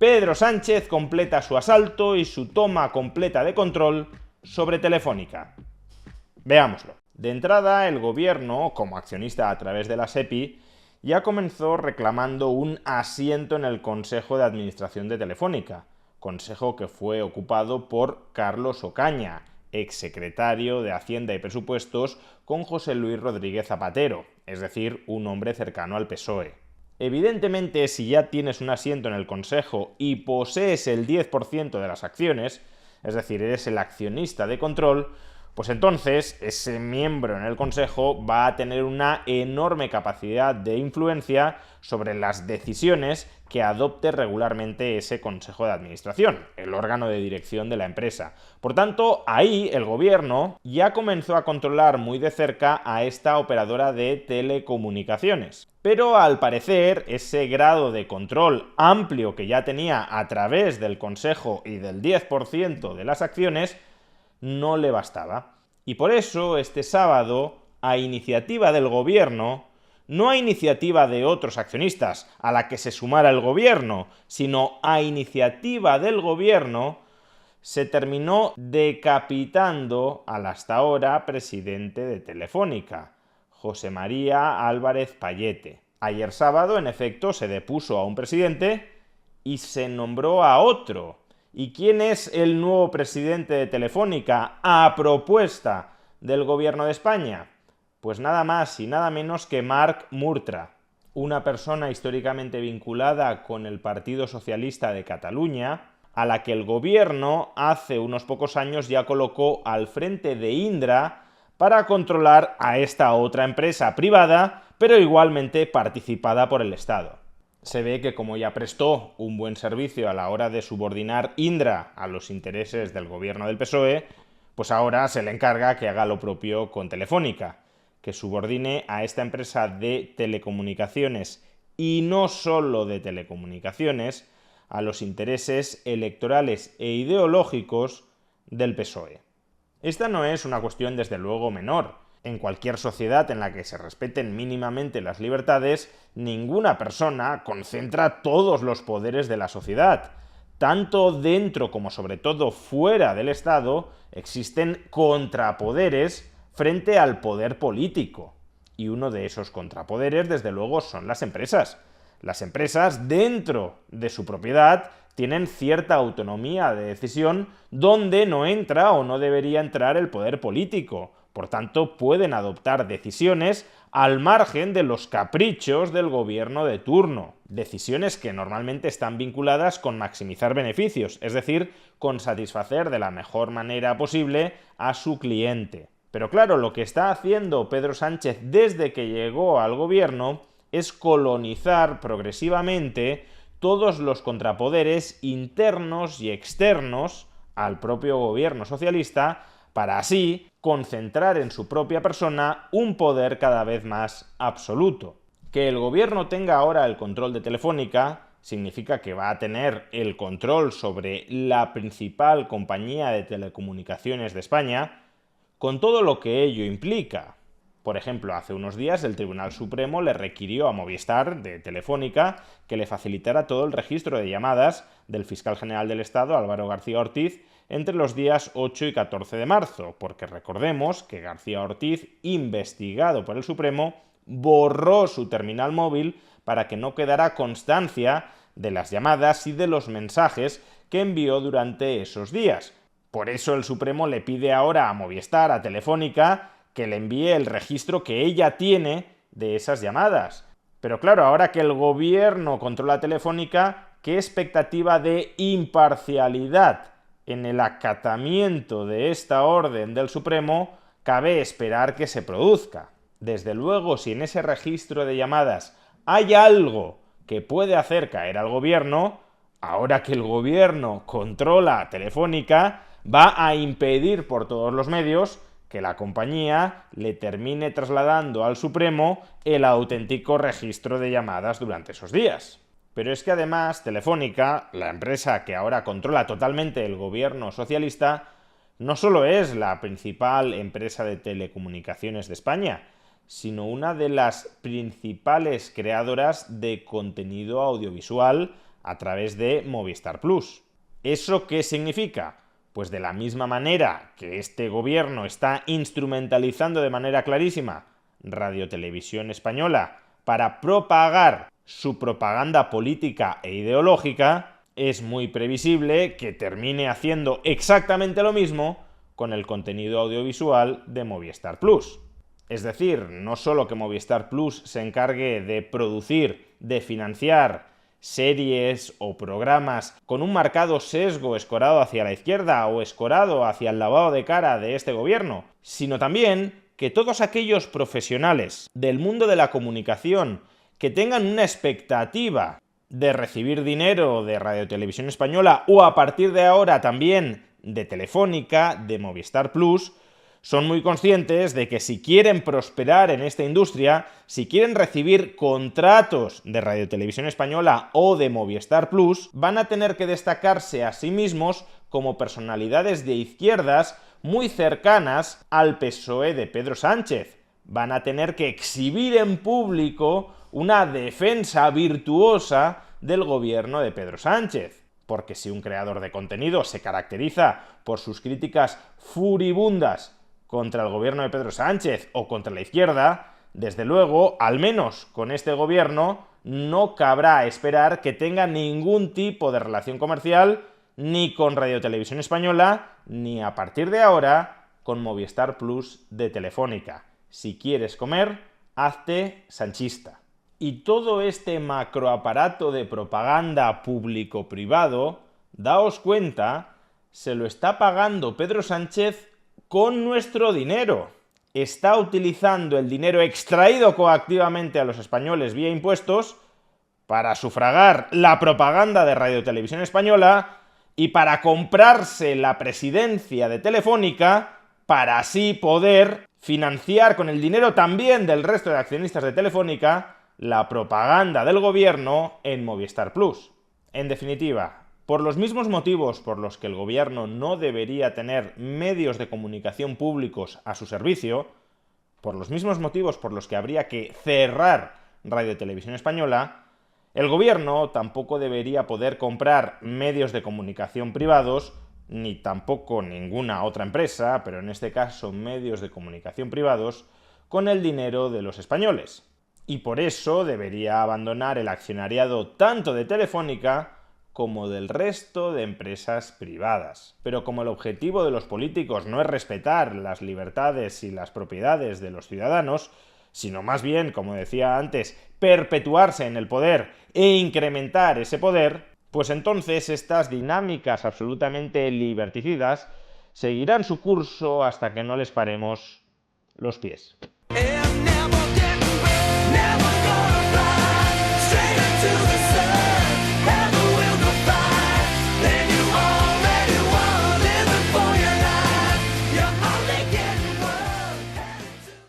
Pedro Sánchez completa su asalto y su toma completa de control sobre Telefónica. Veámoslo. De entrada, el gobierno, como accionista a través de la SEPI, ya comenzó reclamando un asiento en el Consejo de Administración de Telefónica, consejo que fue ocupado por Carlos Ocaña, exsecretario de Hacienda y Presupuestos con José Luis Rodríguez Zapatero, es decir, un hombre cercano al PSOE. Evidentemente, si ya tienes un asiento en el Consejo y posees el 10% de las acciones, es decir, eres el accionista de control, pues entonces ese miembro en el Consejo va a tener una enorme capacidad de influencia sobre las decisiones que adopte regularmente ese Consejo de Administración, el órgano de dirección de la empresa. Por tanto, ahí el gobierno ya comenzó a controlar muy de cerca a esta operadora de telecomunicaciones. Pero al parecer ese grado de control amplio que ya tenía a través del Consejo y del 10% de las acciones no le bastaba. Y por eso este sábado, a iniciativa del gobierno, no a iniciativa de otros accionistas a la que se sumara el gobierno, sino a iniciativa del gobierno, se terminó decapitando al hasta ahora presidente de Telefónica, José María Álvarez Pallete. Ayer sábado, en efecto, se depuso a un presidente y se nombró a otro. ¿Y quién es el nuevo presidente de Telefónica a propuesta del gobierno de España? Pues nada más y nada menos que Marc Murtra, una persona históricamente vinculada con el Partido Socialista de Cataluña, a la que el gobierno hace unos pocos años ya colocó al frente de Indra para controlar a esta otra empresa privada, pero igualmente participada por el Estado. Se ve que como ya prestó un buen servicio a la hora de subordinar Indra a los intereses del gobierno del PSOE, pues ahora se le encarga que haga lo propio con Telefónica, que subordine a esta empresa de telecomunicaciones y no solo de telecomunicaciones a los intereses electorales e ideológicos del PSOE. Esta no es una cuestión desde luego menor. En cualquier sociedad en la que se respeten mínimamente las libertades, ninguna persona concentra todos los poderes de la sociedad. Tanto dentro como sobre todo fuera del Estado existen contrapoderes frente al poder político. Y uno de esos contrapoderes, desde luego, son las empresas. Las empresas, dentro de su propiedad, tienen cierta autonomía de decisión donde no entra o no debería entrar el poder político. Por tanto, pueden adoptar decisiones al margen de los caprichos del gobierno de turno. Decisiones que normalmente están vinculadas con maximizar beneficios, es decir, con satisfacer de la mejor manera posible a su cliente. Pero claro, lo que está haciendo Pedro Sánchez desde que llegó al gobierno es colonizar progresivamente todos los contrapoderes internos y externos al propio gobierno socialista, para así concentrar en su propia persona un poder cada vez más absoluto. Que el gobierno tenga ahora el control de Telefónica significa que va a tener el control sobre la principal compañía de telecomunicaciones de España, con todo lo que ello implica. Por ejemplo, hace unos días el Tribunal Supremo le requirió a Movistar, de Telefónica, que le facilitara todo el registro de llamadas del fiscal general del Estado, Álvaro García Ortiz, entre los días 8 y 14 de marzo, porque recordemos que García Ortiz, investigado por el Supremo, borró su terminal móvil para que no quedara constancia de las llamadas y de los mensajes que envió durante esos días. Por eso el Supremo le pide ahora a Movistar, a Telefónica, que le envíe el registro que ella tiene de esas llamadas. Pero claro, ahora que el gobierno controla Telefónica, ¿qué expectativa de imparcialidad en el acatamiento de esta orden del Supremo cabe esperar que se produzca? Desde luego, si en ese registro de llamadas hay algo que puede hacer caer al gobierno, ahora que el gobierno controla Telefónica, va a impedir por todos los medios que la compañía le termine trasladando al Supremo el auténtico registro de llamadas durante esos días. Pero es que además Telefónica, la empresa que ahora controla totalmente el gobierno socialista, no solo es la principal empresa de telecomunicaciones de España, sino una de las principales creadoras de contenido audiovisual a través de Movistar Plus. ¿Eso qué significa? Pues de la misma manera que este gobierno está instrumentalizando de manera clarísima Radio Televisión Española para propagar su propaganda política e ideológica, es muy previsible que termine haciendo exactamente lo mismo con el contenido audiovisual de Movistar Plus. Es decir, no solo que Movistar Plus se encargue de producir, de financiar series o programas con un marcado sesgo escorado hacia la izquierda o escorado hacia el lavado de cara de este gobierno, sino también que todos aquellos profesionales del mundo de la comunicación que tengan una expectativa de recibir dinero de Radio Televisión Española o a partir de ahora también de Telefónica, de Movistar Plus, son muy conscientes de que si quieren prosperar en esta industria, si quieren recibir contratos de Radio Televisión Española o de Movistar Plus, van a tener que destacarse a sí mismos como personalidades de izquierdas muy cercanas al PSOE de Pedro Sánchez. Van a tener que exhibir en público una defensa virtuosa del gobierno de Pedro Sánchez. Porque si un creador de contenido se caracteriza por sus críticas furibundas contra el gobierno de Pedro Sánchez o contra la izquierda, desde luego, al menos con este gobierno, no cabrá esperar que tenga ningún tipo de relación comercial ni con Radio Televisión Española, ni a partir de ahora con Movistar Plus de Telefónica. Si quieres comer, hazte sanchista. Y todo este macroaparato de propaganda público-privado, daos cuenta, se lo está pagando Pedro Sánchez con nuestro dinero. Está utilizando el dinero extraído coactivamente a los españoles vía impuestos para sufragar la propaganda de Radio Televisión Española y para comprarse la presidencia de Telefónica para así poder financiar con el dinero también del resto de accionistas de Telefónica la propaganda del gobierno en Movistar Plus. En definitiva, por los mismos motivos por los que el gobierno no debería tener medios de comunicación públicos a su servicio, por los mismos motivos por los que habría que cerrar Radio Televisión Española, el gobierno tampoco debería poder comprar medios de comunicación privados, ni tampoco ninguna otra empresa, pero en este caso medios de comunicación privados, con el dinero de los españoles. Y por eso debería abandonar el accionariado tanto de Telefónica como del resto de empresas privadas. Pero como el objetivo de los políticos no es respetar las libertades y las propiedades de los ciudadanos, sino más bien, como decía antes, perpetuarse en el poder e incrementar ese poder, pues entonces estas dinámicas absolutamente liberticidas seguirán su curso hasta que no les paremos los pies.